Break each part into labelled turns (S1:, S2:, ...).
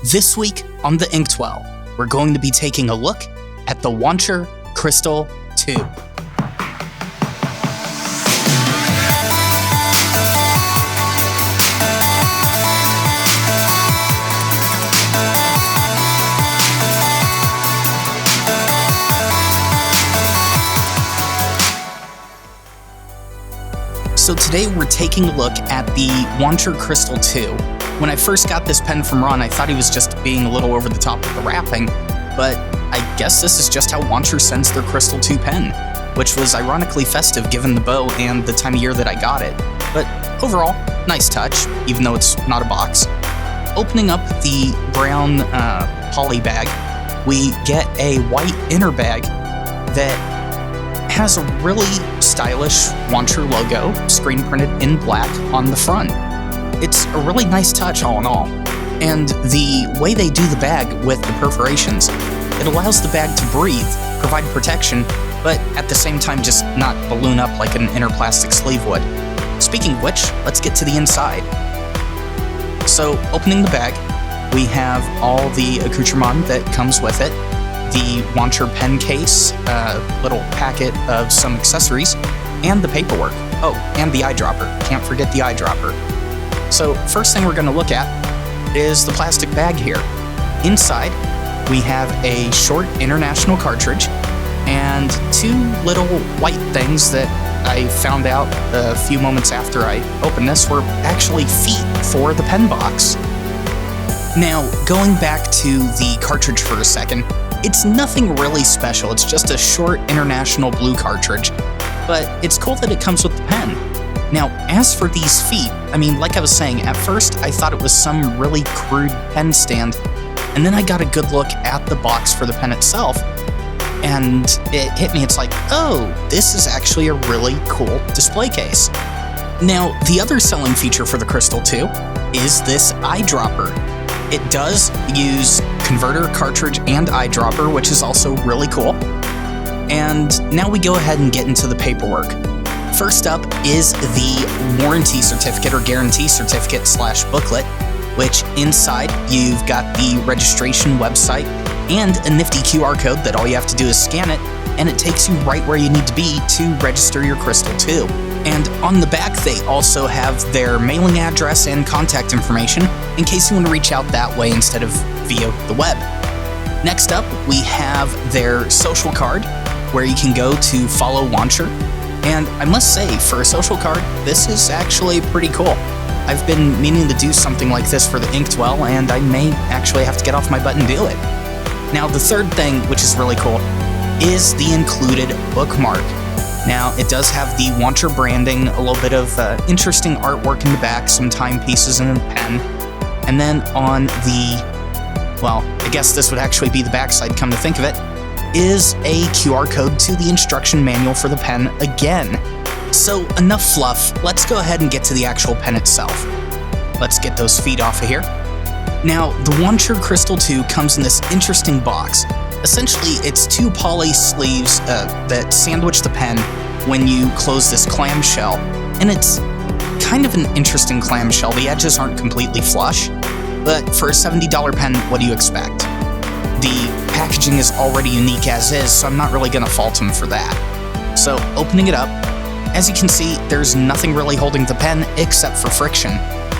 S1: This week on the Inkwell, we're going to be taking a look at the Wancher Crystal 2. So today we're taking a look at the Wancher Crystal 2. When I first got this pen from Ron, I thought he was just being a little over the top with the wrapping, but I guess this is just how Wancher sends their Crystal 2 pen, which was ironically festive given the bow and the time of year that I got it. But overall, nice touch, even though it's not a box. Opening up the brown poly bag, we get a white inner bag that has a really stylish Wancher logo, screen printed in black on the front. It's a really nice touch all in all. And the way they do the bag with the perforations, it allows the bag to breathe, provide protection, but at the same time just not balloon up like an inner plastic sleeve would. Speaking of which, let's get to the inside. So opening the bag, we have all the accoutrement that comes with it, the Wancher pen case, a little packet of some accessories, and the paperwork. Oh, and the eyedropper. Can't forget the eyedropper. So first thing we're going to look at is the plastic bag here. Inside, we have a short international cartridge and two little white things that I found out a few moments after I opened this were actually feet for the pen box. Now, going back to the cartridge for a second, it's nothing really special. It's just a short international blue cartridge, but it's cool that it comes with the pen. Now, as for these feet, I mean, like I was saying, at first I thought it was some really crude pen stand, and then I got a good look at the box for the pen itself, and it hit me, it's like, oh, this is actually a really cool display case. Now, the other selling feature for the Crystal 2 is this eyedropper. It does use converter, cartridge, and eyedropper, which is also really cool. And now we go ahead and get into the paperwork. First up is the warranty certificate or guarantee certificate / booklet, which inside you've got the registration website and a nifty QR code that all you have to do is scan it, and it takes you right where you need to be to register your Crystal 2. And on the back, they also have their mailing address and contact information in case you want to reach out that way instead of via the web. Next up, we have their social card, where you can go to follow Wancher. And I must say, for a social card, this is actually pretty cool. I've been meaning to do something like this for the Inkwell, and I may actually have to get off my butt and do it. Now, the third thing, which is really cool, is the included bookmark. Now, it does have the Wancher branding, a little bit of interesting artwork in the back, some timepieces and a pen. And then on the, well, I guess this would actually be the backside, come to think of it, is a QR code to the instruction manual for the pen again. So enough fluff, let's go ahead and get to the actual pen itself. Let's get those feet off of here. Now, the Wancher Crystal 2 comes in this interesting box. Essentially, it's two poly sleeves that sandwich the pen when you close this clamshell, and it's kind of an interesting clamshell. The edges aren't completely flush, but for a $70 pen, what do you expect? The packaging is already unique as is, so I'm not really going to fault them for that. So, opening it up, as you can see, there's nothing really holding the pen except for friction.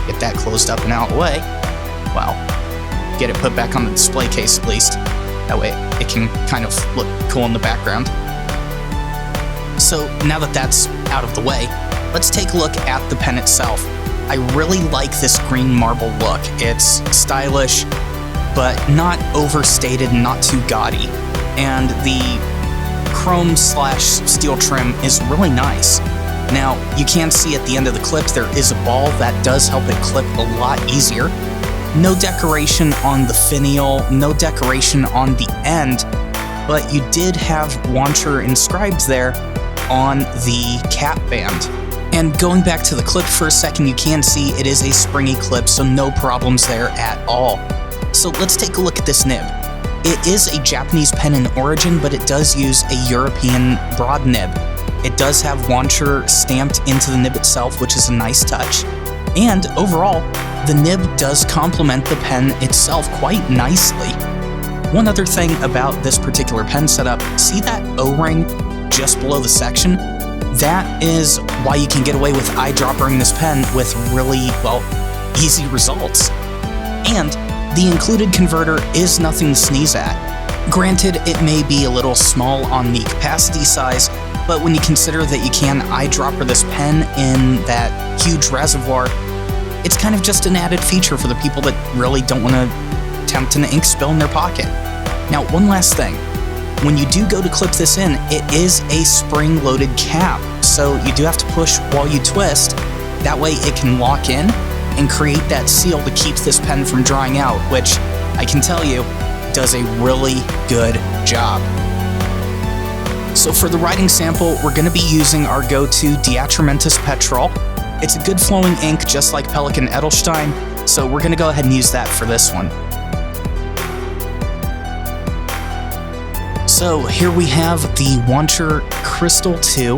S1: Get that closed up and out of the way. Well, get it put back on the display case at least. That way it can kind of look cool in the background. So now that that's out of the way, let's take a look at the pen itself. I really like this green marble look. It's stylish, but not overstated, not too gaudy. And the chrome / steel trim is really nice. Now, you can see at the end of the clip there is a ball that does help it clip a lot easier. No decoration on the finial, no decoration on the end, but you did have Wancher inscribed there on the cap band. And going back to the clip for a second, you can see it is a springy clip, so no problems there at all. So let's take a look at this nib. It is a Japanese pen in origin, but it does use a European broad nib. It does have Wancher stamped into the nib itself, which is a nice touch. And overall, the nib does complement the pen itself quite nicely. One other thing about this particular pen setup, see that O-ring just below the section? That is why you can get away with eyedroppering this pen with really, well, easy results. And the included converter is nothing to sneeze at. Granted, it may be a little small on the capacity size, but when you consider that you can eyedropper this pen in that huge reservoir, it's kind of just an added feature for the people that really don't want to tempt an ink spill in their pocket. Now, one last thing. When you do go to clip this in, it is a spring-loaded cap, so you do have to push while you twist. That way it can lock in and create that seal to keep this pen from drying out, which I can tell you does a really good job. So for the writing sample, we're going to be using our go-to Diatramentus Petrol. It's a good flowing ink just like Pelikan Edelstein, so we're going to go ahead and use that for this one. So here we have the Wancher Crystal 2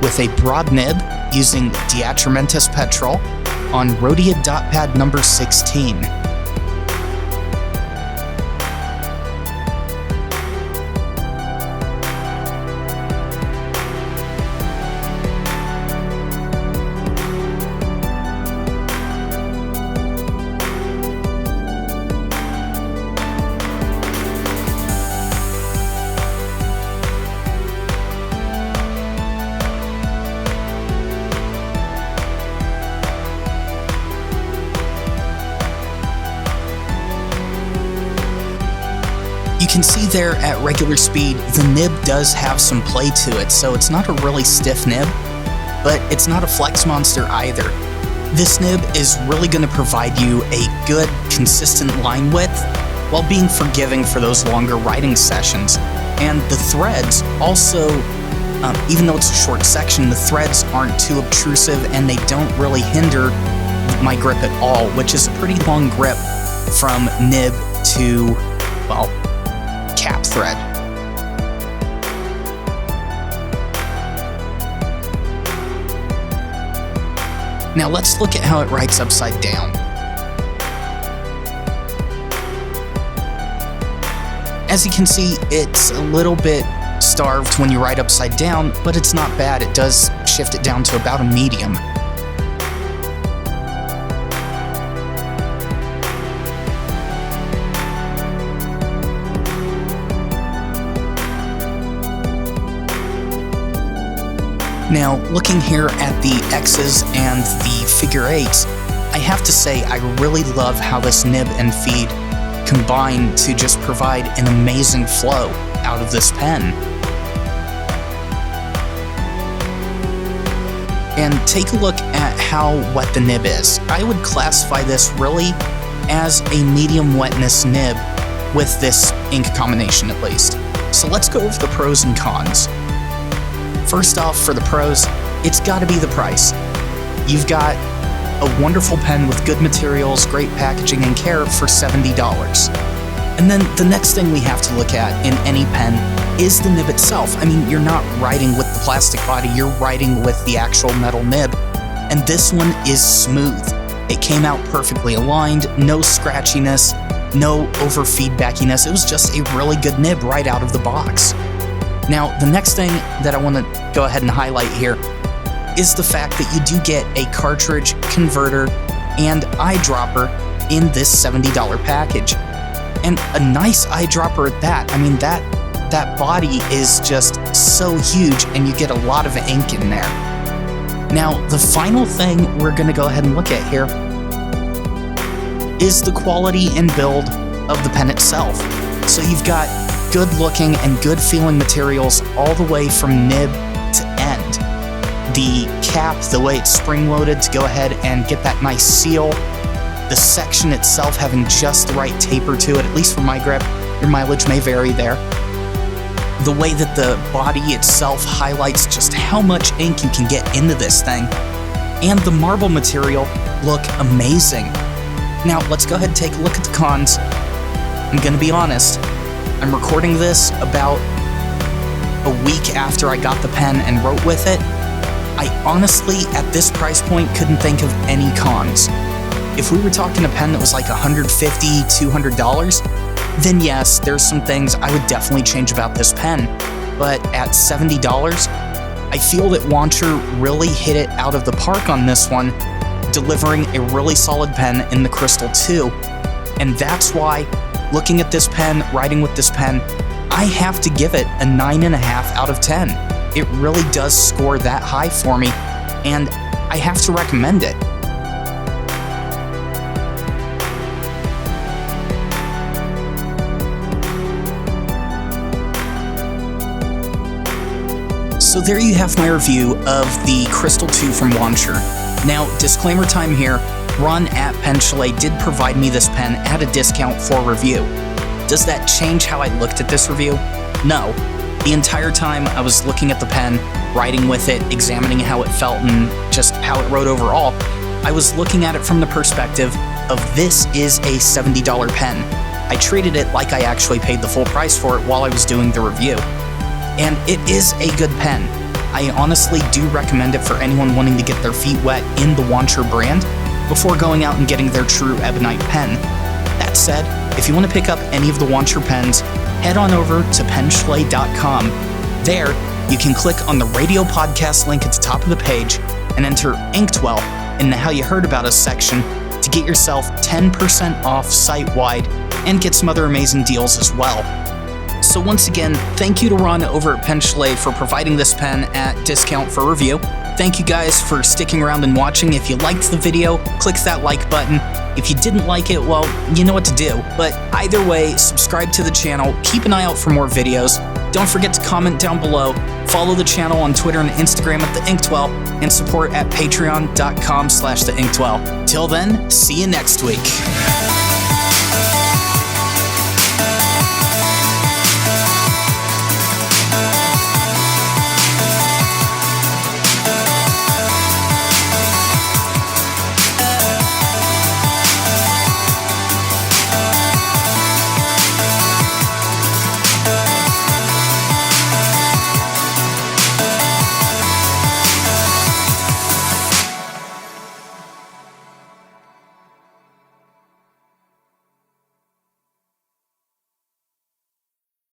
S1: with a broad nib using Diatramentus Petrol on Rhodia dot pad number 16. You can see there at regular speed, the nib does have some play to it, so it's not a really stiff nib, but it's not a flex monster either. This nib is really going to provide you a good, consistent line width, while being forgiving for those longer writing sessions. And the threads also, even though it's a short section, the threads aren't too obtrusive and they don't really hinder my grip at all, which is a pretty long grip from nib to, well, cap thread. Now let's look at how it writes upside down. As you can see, it's a little bit starved when you write upside down, but it's not bad. It does shift it down to about a medium. Now, looking here at the X's and the figure eights, I have to say I really love how this nib and feed combine to just provide an amazing flow out of this pen. And take a look at how wet the nib is. I would classify this really as a medium wetness nib with this ink combination at least. So let's go over the pros and cons. First off, for the pros, it's got to be the price. You've got a wonderful pen with good materials, great packaging, and care for $70. And then the next thing we have to look at in any pen is the nib itself. I mean, you're not writing with the plastic body, you're writing with the actual metal nib. And this one is smooth. It came out perfectly aligned, no scratchiness, no over feedbackiness. It was just a really good nib right out of the box. Now, the next thing that I want to go ahead and highlight here is the fact that you do get a cartridge, converter, and eyedropper in this $70 package. And a nice eyedropper at that. I mean, that body is just so huge, and you get a lot of ink in there. Now, the final thing we're going to go ahead and look at here is the quality and build of the pen itself. So you've got good looking and good feeling materials all the way from nib to end. The cap, the way it's spring loaded to go ahead and get that nice seal. The section itself having just the right taper to it, at least for my grip. Your mileage may vary there. The way that the body itself highlights just how much ink you can get into this thing. And the marble material look amazing. Now let's go ahead and take a look at the cons. I'm gonna be honest, I'm recording this about a week after I got the pen and wrote with it. I honestly, at this price point, couldn't think of any cons. If we were talking a pen that was like $150, $200, then yes, there's some things I would definitely change about this pen. But at $70, I feel that Wancher really hit it out of the park on this one, delivering a really solid pen in the Crystal 2. And that's why, looking at this pen, writing with this pen, I have to give it a 9.5 out of 10. It really does score that high for me, and I have to recommend it. So there you have my review of the Crystal 2 from Wancher. Now, disclaimer time here, Ron at Pen Chalet did provide me this pen at a discount for review. Does that change how I looked at this review? No. The entire time I was looking at the pen, writing with it, examining how it felt and just how it wrote overall, I was looking at it from the perspective of this is a $70 pen. I treated it like I actually paid the full price for it while I was doing the review. And it is a good pen. I honestly do recommend it for anyone wanting to get their feet wet in the Wancher brand before going out and getting their true ebonite pen. That said, if you want to pick up any of the Wancher pens, head on over to penchalet.com. There, you can click on the radio podcast link at the top of the page and enter Inktwell in the How You Heard About Us section to get yourself 10% off site-wide and get some other amazing deals as well. So once again, thank you to Ron over at Pen Chalet for providing this pen at discount for review. Thank you guys for sticking around and watching. If you liked the video, click that like button. If you didn't like it, well, you know what to do. But either way, subscribe to the channel, keep an eye out for more videos. Don't forget to comment down below, follow the channel on Twitter and Instagram at The Inktwell, and support at patreon.com/theinktwell. Till then, see you next week.